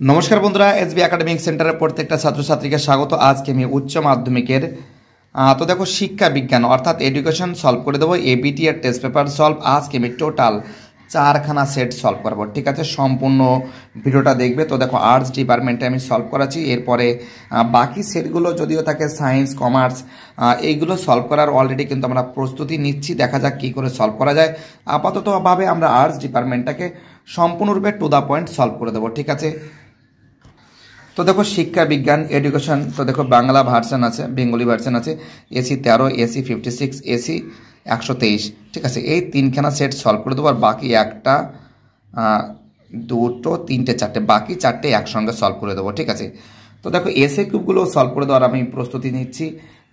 নমস্কার বন্ধুরা, SB academic সেন্টারের প্রত্যেকটা ছাত্রছাত্রীকে স্বাগত। আজকে আমি উচ্চ মাধ্যমিকের তো দেখো শিক্ষা বিজ্ঞান অর্থাৎ এডুকেশন সলভ করে দেবো। এবিটি এর টেস্ট পেপার সলভ আজকে আমি টোটাল 4খানা সেট সলভ করবো। ঠিক আছে, সম্পূর্ণ ভিডিওটা দেখবে। তো দেখো আর্টস ডিপার্টমেন্টে আমি সলভ করাচ্ছি, এরপরে বাকি সেটগুলো যদিও থাকে সায়েন্স কমার্স এইগুলো সলভ করার অলরেডি কিন্তু আমরা প্রস্তুতি নিচ্ছি। দেখা যাক কী করে সলভ করা যায়। আপাততভাবে আমরা আর্টস ডিপার্টমেন্টটাকে সম্পূর্ণরূপে টু দ্য পয়েন্ট সলভ করে দেবো। ঠিক আছে, তো দেখো শিক্ষা বিজ্ঞান এডুকেশন, তো দেখো বাংলা ভার্সন আছে, বেঙ্গলি ভার্সন আছে, এসি 13, এসি 56, এসি 123। ঠিক আছে, এই 3খানা সেট সলভ করে দেবো। আর বাকি একটা দুটো তিনটে চারটে বাকি চারটে একসঙ্গে সলভ করে দেবো। ঠিক আছে, তো দেখো এসি কিউবগুলো সলভ করে দেওয়ার আমি প্রস্তুতি নিচ্ছি।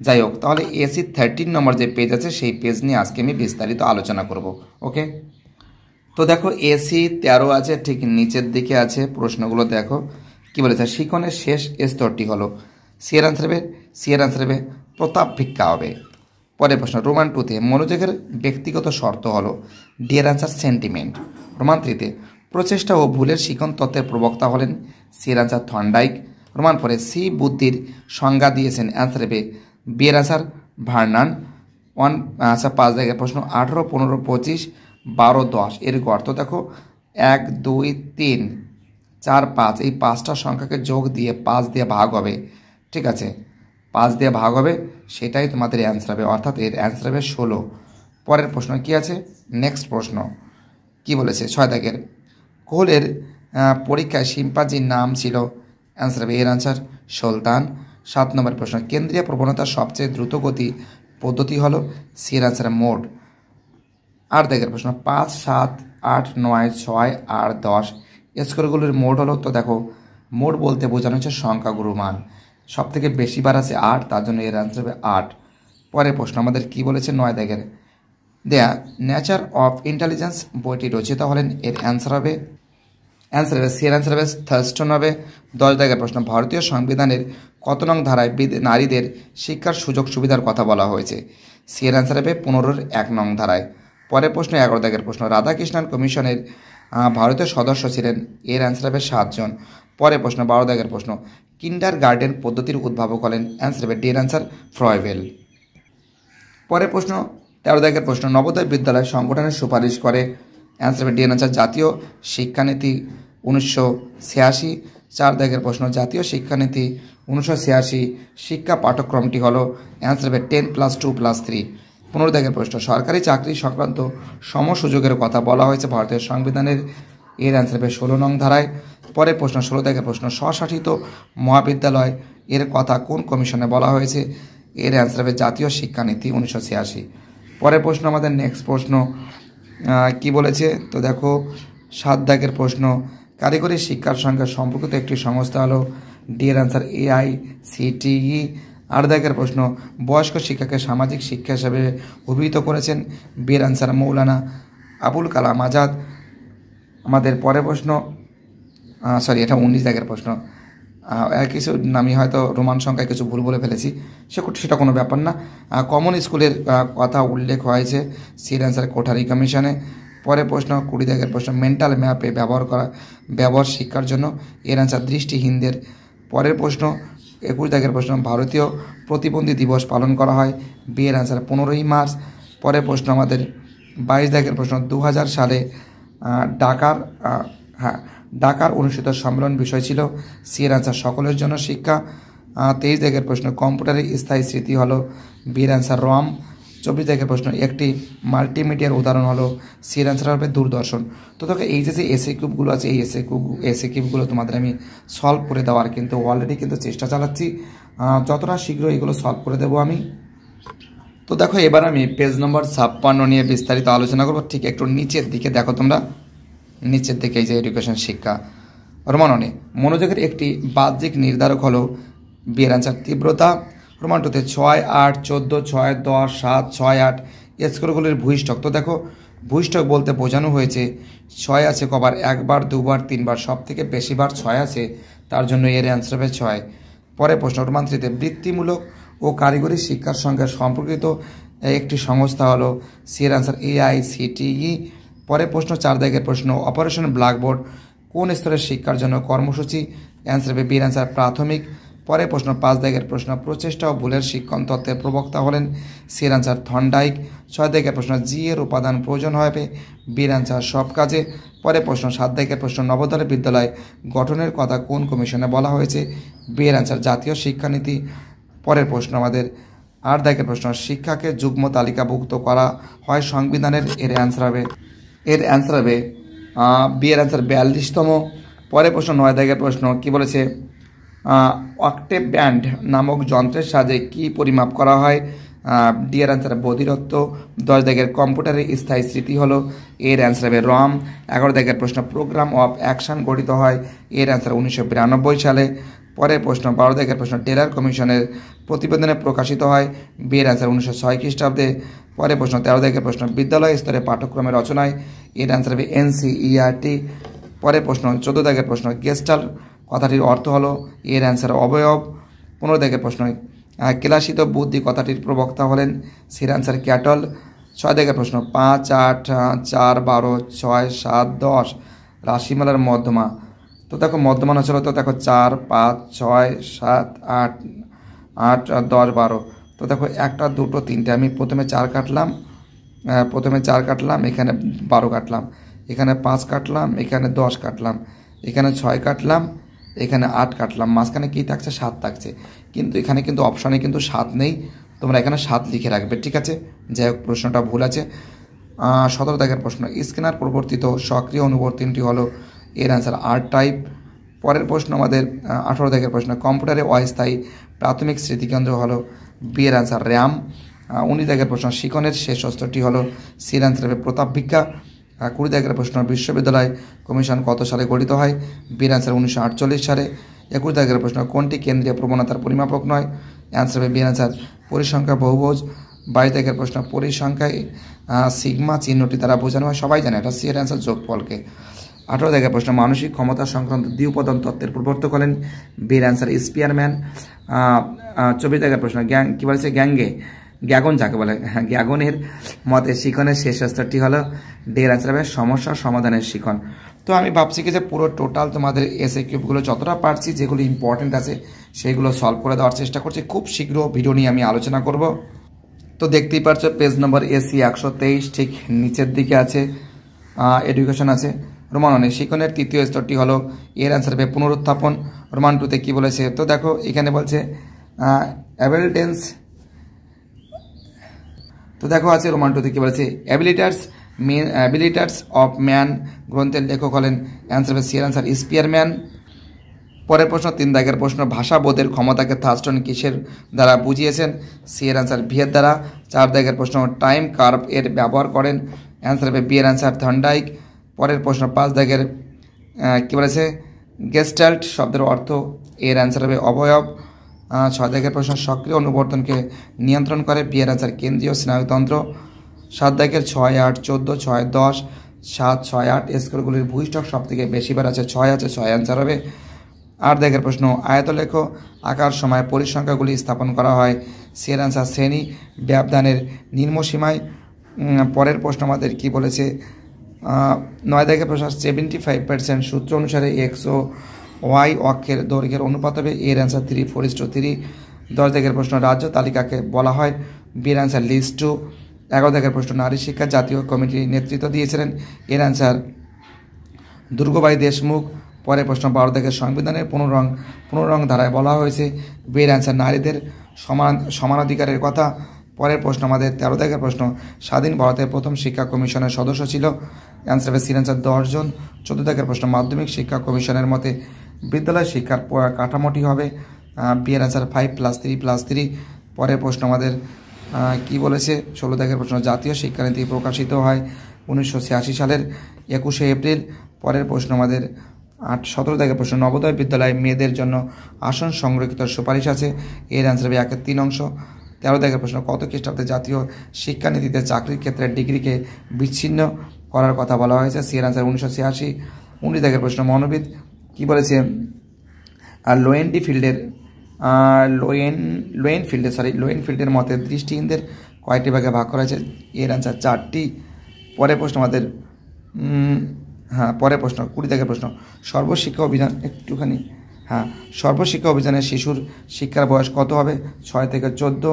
যাই হোক, তাহলে এসি 13 নম্বর যে পেজ আছে সেই পেজ নিয়ে আজকে আমি বিস্তারিত আলোচনা করব। ওকে, তো দেখো এসি 13 আছে, ঠিক নিচের দিকে আছে। প্রশ্নগুলো দেখো কি বলেছে। শিখনের শেষ স্তরটি হলো, সিয়ের আনসার হবে প্রতাপ ভিক্ষা হবে। পরের প্রশ্ন, রোমান 2-তে মনোযোগের ব্যক্তিগত শর্ত হলো, ডিয়ার আনসার সেন্টিমেন্ট। রোমান 3-তে প্রচেষ্টা ও ভুলের শিখন তত্ত্বের প্রবক্তা হলেন, সিয়ের আনসার থর্নডাইক। রোমান 4-এ সি বুদ্ধির সংজ্ঞা দিয়েছেন, অ্যান্সার হবে বিয়ের আনসার ভার্নান। 5 জায়গায় প্রশ্ন, 18, 15, 25, 12, 10 এর অর্থ দেখো 1, 2, 3, 4, 5 এই 5টা সংখ্যাকে যোগ দিয়ে 5 দিয়ে ভাগ হবে। ঠিক আছে, 5 দিয়ে ভাগ হবে, সেটাই তোমাদের অ্যান্সার হবে, অর্থাৎ এর অ্যান্সার হবে 16। পরের প্রশ্ন কি আছে, নেক্সট প্রশ্ন কি বলেছে। 6 দাগের কোহলের পরীক্ষায় শিম্পাজির নাম ছিল, অ্যান্সার হবে এর অ্যান্সার সুলতান। 7 নম্বর প্রশ্ন, কেন্দ্রীয় প্রবণতার সবচেয়ে দ্রুতগতি পদ্ধতি হলো, সি এর অ্যান্সার মোড। 8 দাগের প্রশ্ন, 5, 7, 8, 9, 6 আর 10 স্কোরগুলির মোড হলো, তো দেখো মোড বলতে বোঝানো হচ্ছে সংখ্যাগুরু মান, সব থেকে বেশি বার আছে 8, তার জন্য এর অ্যান্সার হবে 8। পরের প্রশ্ন আমাদের কি বলেছে। 9 দাগের দ্য নেচার অফ ইন্টেলিজেন্স বইটি রচিত হলেন, এর অ্যান্সার হবে সি এর অ্যান্সার হবে থার্স্টন হবে। 10 দাগের প্রশ্ন, ভারতীয় সংবিধানের কত নং ধারায় নারীদের শিক্ষার সুযোগ সুবিধার কথা বলা হয়েছে, সি এর অ্যান্সার হবে 15-1 নং ধারায়। পরের প্রশ্ন 11 দাগের প্রশ্ন, রাধাকৃষ্ণন কমিশনের ভারতীয় সদস্য ছিলেন, এর অ্যান্সার হবে 7 জন। পরের প্রশ্ন 12 দাগের প্রশ্ন, কিন্ডার গার্ডেন পদ্ধতির উদ্ভাবক হলেন, অ্যান্সার হবে ডি এর অ্যান্সার ফ্রয়েবেল। পরের প্রশ্ন 13 দাগের প্রশ্ন, নবোদয় বিদ্যালয় সংগঠনের সুপারিশ করে, অ্যান্সার হবে ডি এর অ্যান্সার জাতীয় শিক্ষানীতি 1986। 4 দাগের প্রশ্ন, জাতীয় শিক্ষানীতি 1986 শিক্ষা পাঠ্যক্রমটি হলো, অ্যান্সার হবে 10+2+3। 15 দাগের প্রশ্ন, সরকারি চাকরি সংক্রান্ত সমসুযোগের কথা বলা হয়েছে ভারতের সংবিধানের, এর অ্যান্সার হবে 16 নং ধারায়। পরের প্রশ্ন 16 দাগের প্রশ্ন, স্বশাসিত মহাবিদ্যালয় এর কথা কোন কমিশনে বলা হয়েছে, এর অ্যান্সার হবে জাতীয় শিক্ষানীতি 1986। পরের প্রশ্ন আমাদের নেক্সট প্রশ্ন কি বলেছে। তো দেখো 7 দাগের প্রশ্ন, কারিগরি শিক্ষার সঙ্গে সম্পর্কিত একটি সংস্থা হলো, ডি এর অ্যান্সার AICTE। 8 দাগের প্রশ্ন, বয়স্ক শিক্ষাকে সামাজিক শিক্ষা হিসেবে অভিহিত করেছেন, বি এর অ্যান্সার মৌলানা আবুল কালাম আজাদ। আমাদের পরের প্রশ্ন এটা 19 দাগের প্রশ্ন, কিছু আমি হয়তো রোমান সংখ্যায় কিছু ভুল বলে ফেলেছি, সেটা কোনো ব্যাপার না। কমন স্কুলের কথা উল্লেখ হয়েছে, সি এর অ্যান্সার কোঠারি কমিশনে। পরের প্রশ্ন 20 দাগের প্রশ্ন, মেন্টাল ম্যাপে ব্যবহার শিক্ষার জন্য, এর অ্যান্সার দৃষ্টিহীনদের। পরের প্রশ্ন 21 দাগের প্রশ্ন, ভারতীয় প্রতিবন্ধী দিবস পালন করা হয়, বি এর অ্যান্সার 15ই মার্চ। পরের প্রশ্ন আমাদের 22 দাগের প্রশ্ন, 2000 সালে ঢাকার অনুষ্ঠিত সম্মেলন বিষয় ছিল, সি এর অ্যান্সার সকলের জন্য শিক্ষা। 23 দাগের প্রশ্ন, কম্পিউটারের স্থায়ী স্মৃতি হলো, বি এর অ্যান্সার রম। 24 দাগের প্রশ্ন, একটি মাল্টিমিডিয়ার উদাহরণ হলো, সি এর অ্যান্সার হবে দূরদর্শন। তো দেখো এই যে এসএ কিউবগুলো আছে, এই এসএ কিউবগুলো তোমাদের আমি সলভ করে দেওয়ার কিন্তু অলরেডি কিন্তু চেষ্টা চালাচ্ছি, যতটা শীঘ্র এগুলো সলভ করে দেবো আমি। তো দেখো এবার আমি পেজ নম্বর 56 নিয়ে বিস্তারিত আলোচনা করবো। ঠিক একটু নিচের দিকে দেখো তোমরা, নিচের দিকে এই যে এডুকেশন শিক্ষা রোমান 1-এ মনোযোগের একটি বাহ্যিক নির্ধারক হলো, বি এর অ্যান্সার তীব্রতা। রোমান 2-তে 6, 8, 14, 6, 10, 7, 6, 8 স্কোরগুলির ভূইষ্ঠক। তো দেখো ভূইষ্ঠক বলতে বোঝানো হয়েছে 6 আছে কবার, 1 বার, 2 বার, 3 বার, সব থেকে বেশি বার 6 আছে, তার জন্য এর অ্যান্সার হবে 6। পরের প্রশ্ন রোমান 3-তে বৃত্তিমূলক ও কারিগরি শিক্ষার সঙ্গে সম্পর্কিত একটি সংস্থা হলো, সি এর অ্যান্সার AICTE। পরের প্রশ্ন 4 দাগের প্রশ্ন, অপারেশন ব্ল্যাকবোর্ড কোন স্তরের শিক্ষার জন্য কর্মসূচি? অ্যান্সার হবে বির অ্যান্সার প্রাথমিক। পরের প্রশ্ন 5 দাগের প্রশ্ন, প্রচেষ্টা ও ভুলের শিক্ষণ তত্ত্বের প্রবক্তা হলেন? সির অ্যান্সার থর্নডাইক। 6 দাগের প্রশ্ন, জি এর উপাদান প্রয়োজন হবে? বির অ্যান্সার সব কাজে। পরের প্রশ্ন 7 দাগের প্রশ্ন, নবোদয় বিদ্যালয় গঠনের কথা কোন কমিশনে বলা হয়েছে? বির অ্যান্সার জাতীয় শিক্ষানীতি। পরের প্রশ্ন আমাদের 8 দাগের প্রশ্ন, শিক্ষাকে যুগ্ম তালিকাভুক্ত করা হয় সংবিধানের? এর অ্যান্সার হবে বি এর অ্যান্সার 42তম। পরের প্রশ্ন 9 দাগের প্রশ্ন কি বলেছে? অক্টেভ ব্যান্ড নামক যন্ত্রের সাহায্যে কি পরিমাপ করা হয়? ডি এর অ্যান্সার বধিরত্ব। 10 দাগের কম্পিউটারের স্থায়ী স্মৃতি হলো? এর অ্যান্সার হবে রম। 11 দাগের প্রশ্ন, প্রোগ্রাম অফ অ্যাকশন গঠিত হয়? এর অ্যান্সার 1992 সালে। পরের প্রশ্ন 12 দাগের প্রশ্ন, টেলার কমিশনের প্রতিবেদনে প্রকাশিত হয়? বি এর অ্যান্সার 1906 খ্রিস্টাব্দে। পরের প্রশ্ন 13 দাগের প্রশ্ন, বিদ্যালয় স্তরে পাঠ্যক্রমের রচনায়? এর অ্যান্সার হবে এনসিইআরটি। পরের প্রশ্ন 14 দাগের প্রশ্ন, গেস্টাল কথাটির অর্থ হলো? এর অ্যান্সার অবয়ব। 15 দাগের প্রশ্ন, কেলাসিত বুদ্ধি কথাটির প্রবক্তা হলেন? সির অ্যান্সার ক্যাটল। 6 দাগের প্রশ্ন, 5, 8, 4, 12, 6, 7, 10 রাশিমালার মধ্যমা। তো দেখো মধ্যমান হচ্ছিল, তো দেখো 4, 5, 6, 7, 8, 10, 12। তো দেখো 1, 2, 3, আমি প্রথমে 4 কাটলাম, এখানে 12 কাটলাম, এখানে 5 কাটলাম, এখানে 10 কাটলাম, এখানে 6 কাটলাম, এখানে 8 কাটলাম, মাঝখানে কী থাকছে? 7 থাকছে। কিন্তু এখানে কিন্তু অপশানে কিন্তু 7 নেই, তোমরা এখানে 7 লিখে রাখবে, ঠিক আছে? যাই হোক, প্রশ্নটা ভুল আছে। 17 দাগের প্রশ্ন, স্ক্যানার প্রবর্তিত সক্রিয় অনুবর্তনটি হলো? এর অ্যান্সার আর টাইপ। পরের প্রশ্ন আমাদের 18 দাগের প্রশ্ন, কম্পিউটারে অস্থায়ী প্রাথমিক স্মৃতিকেন্দ্র হলো? বি এর অ্যান্সার র্যাম। 19 দাগের প্রশ্ন, শিখনের শেষ অস্ত্রটি হলো? সির অ্যান্সার হবে প্রতাপ ভিক্ষা। 20 দাগের প্রশ্ন, বিশ্ববিদ্যালয় কমিশন কত সালে গঠিত হয়? বির অ্যান্সার 1948 সালে। 21 দাগের প্রশ্ন, কোনটি কেন্দ্রীয় প্রবণতার পরিমাপক নয়? অ্যান্সার হবে বির অ্যান্সার পরিসংখ্যা বহুভুজ। 22 দাগের প্রশ্ন, পরিসংখ্যায় সিগমা চিহ্নটি দ্বারা বোঝানো হয়? সবাই জানে এটা, সি এর অ্যান্সার যোগফলকে। 18 দাগের প্রশ্ন, মানসিক ক্ষমতা সংক্রান্ত দ্বিউপাদান তত্ত্বের প্রবর্তক হলেন? বির অ্যান্সার স্পিয়ারম্যান। 24 দাগের প্রশ্ন, কি বলেছে? গ্যাগন যাকে বলে, গ্যাগনের মতে শিখনের শেষ স্তরটি হলো? ডি এর অ্যান্সার হবে সমস্যা সমাধানের শিখন। তো আমি ভাবছি কি যে পুরো টোটাল তোমাদের এসএ কিউবগুলো যতটা পারছি, যেগুলো ইম্পর্টেন্ট আছে সেইগুলো সলভ করে দেওয়ার চেষ্টা করছি। খুব শীঘ্র ভিডিও নিয়ে আমি আলোচনা করব। তো দেখতেই পাচ্ছ পেজ নম্বর এসি 123 ঠিক নিচের দিকে আছে, এডুকেশন আছে। রোমান 1 শিখনের তৃতীয় স্তরটি হলো? এর অ্যান্সার হবে পুনরুত্থাপন। রোমান 2তে কী বলেছে? তো দেখো এখানে বলছে অ্যাবিলিটেন্স। তো দেখো আছে রোমান 2তে কী বলেছে? অ্যাবিলিটার্স অফ ম্যান গ্রন্থের লেখক হলেন? অ্যান্সার হবে সি এর অ্যান্সার স্পিয়ারম্যান। পরের প্রশ্ন 3 দাগের প্রশ্ন, ভাষাবোধের ক্ষমতাকে থার্স্টন কিসের দ্বারা বুঝিয়েছেন? সি এর অ্যান্সার ভি এর দ্বারা। 4 দাগের প্রশ্ন, টাইম কার্ভ এর ব্যবহার করেন? অ্যান্সার হবে বি এর অ্যান্সার থর্নডাইক। পরের প্রশ্ন 5 দাগের কী বলেছে? গেস্টাল্ট শব্দের অর্থ? এর অ্যান্সার হবে অবয়ব। 6 দাগের প্রশ্ন, সক্রিয় অনুবর্তনকে নিয়ন্ত্রণ করে? বি এর অ্যান্সার কেন্দ্রীয় স্নায়ুতন্ত্র। 7 দাগের 6, 8, 14, 6, 10, 7, 6, 8 স্কোরগুলির ভূইষ্ঠক সব থেকে বেশিবার আছে? 6 আছে, 6 অ্যান্সার হবে। 8 দাগের প্রশ্ন, আয়তলেখ আঁকার সময় পরিসংখ্যাগুলি স্থাপন করা হয়? সি এর অ্যান্সার শ্রেণী ব্যবধানের নিম্নসীমায়। পরের প্রশ্ন আমাদের কি বলেছে? 9 দাগের প্রশ্ন, 75% সূত্র অনুসারে এক্স ও ওয়াই অক্ষের দৈর্ঘ্যের অনুপাত হবে? এর অ্যান্সার 3:4:3। 10 দাগের প্রশ্ন, রাজ্য তালিকাকে বলা হয়? বি এর অ্যান্সার লিস্ট 2। 11 দাগের প্রশ্ন, নারী শিক্ষা জাতীয় কমিটির নেতৃত্ব দিয়েছিলেন? এর অ্যান্সার দুর্গাবাই দেশমুখ। পরের প্রশ্ন 12 দাগের সংবিধানের পুনরং ধারায় বলা হয়েছে? বি এর অ্যান্সার নারীদের সমানাধিকারের কথা। পরের প্রশ্ন আমাদের 13 দাগের প্রশ্ন, স্বাধীন ভারতের প্রথম শিক্ষা কমিশনের সদস্য ছিল? অ্যান্সার হবে সি এর অ্যান্সার 10 জন। 14 দাগের প্রশ্ন, মাধ্যমিক শিক্ষা কমিশনের মতে বিদ্যালয় শিক্ষার কাঠামোটি হবে? বি এর অ্যান্সার 5+3+3। পরের প্রশ্ন আমাদের কি বলেছে? 16 দাগের প্রশ্ন, জাতীয় শিক্ষানীতি প্রকাশিত হয় 1986 সালের 21শে এপ্রিল। পরের প্রশ্ন আমাদের 17 দাগের প্রশ্ন, নবোদয় বিদ্যালয়ে মেয়েদের জন্য আসন সংরক্ষিত সুপারিশ আছে? এর অ্যান্সার হবে 1/3 অংশ। 13 দাগের প্রশ্ন, কত খ্রিস্টাব্দে জাতীয় শিক্ষানীতিতে চাকরির ক্ষেত্রে ডিগ্রিকে বিচ্ছিন্ন করার কথা বলা হয়েছে? সি এর অ্যান্সার 1986। 19 দাগের প্রশ্ন, মনোবিদ কি বলেছে? লোয়েনফিল্ডের মতে দৃষ্টিহীনদের কয়টি ভাগে ভাগ করা হয়েছে? এর অ্যান্সার 4টি। পরের প্রশ্ন আমাদের হ্যাঁ, পরের প্রশ্ন 20 দাগের প্রশ্ন, সর্বশিক্ষা অভিযান একটুখানি, হ্যাঁ, সর্বশিক্ষা অভিযানে শিশুর শিক্ষার বয়স কত হবে? 6 থেকে 14।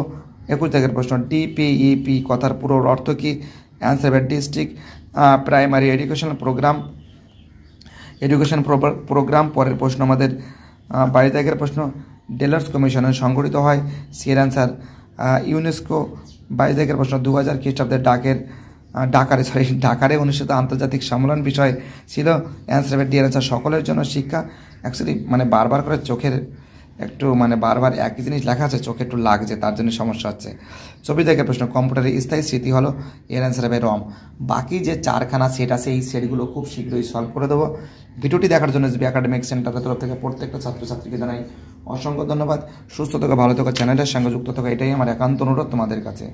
21 দাগের প্রশ্ন, ডিপিইপি কথার পুরো অর্থ কী? অ্যান্সার হবে ডিস্ট্রিক্ট প্রাইমারি এডুকেশন প্রোগ্রাম। পরের প্রশ্ন আমাদের 22 দাগের প্রশ্ন, ডেলার্স কমিশনে সংগঠিত হয়, সি এর অ্যান্সার ইউনেস্কো। 22 দাগের প্রশ্ন, 2000 খ্রিস্টাব্দে ঢাকারে অনুষ্ঠিত আন্তর্জাতিক সম্মেলন বিষয় ছিল, অ্যান্সার হবে ডি এর অ্যান্সার সকলের জন্য শিক্ষা। অ্যাকচুয়ালি মানে বারবার করে চোখের একটু মানে বারবার একই জিনিস লেখা আছে, চোখে একটু লাগছে, তার জন্য সমস্যা হচ্ছে। 24 দাগের প্রশ্ন, কম্পিউটারের স্থায়ী স্মৃতি হলো, এর অ্যান্সার হবে রম। বাকি যে 4খানা সেট আছে এই সেটগুলো খুব শীঘ্রই সলভ করে দেবো। ভিডিওটি দেখার জন্য এসবি একাডেমিক সেন্টারের তরফ থেকে প্রত্যেকটা ছাত্রছাত্রীকে জানাই অসংখ্য ধন্যবাদ। সুস্থ থাকো, ভালো থাকো, চ্যানেলের সঙ্গে যুক্ত থাকো, এটাই আমার একান্ত অনুরোধ তোমাদের কাছে।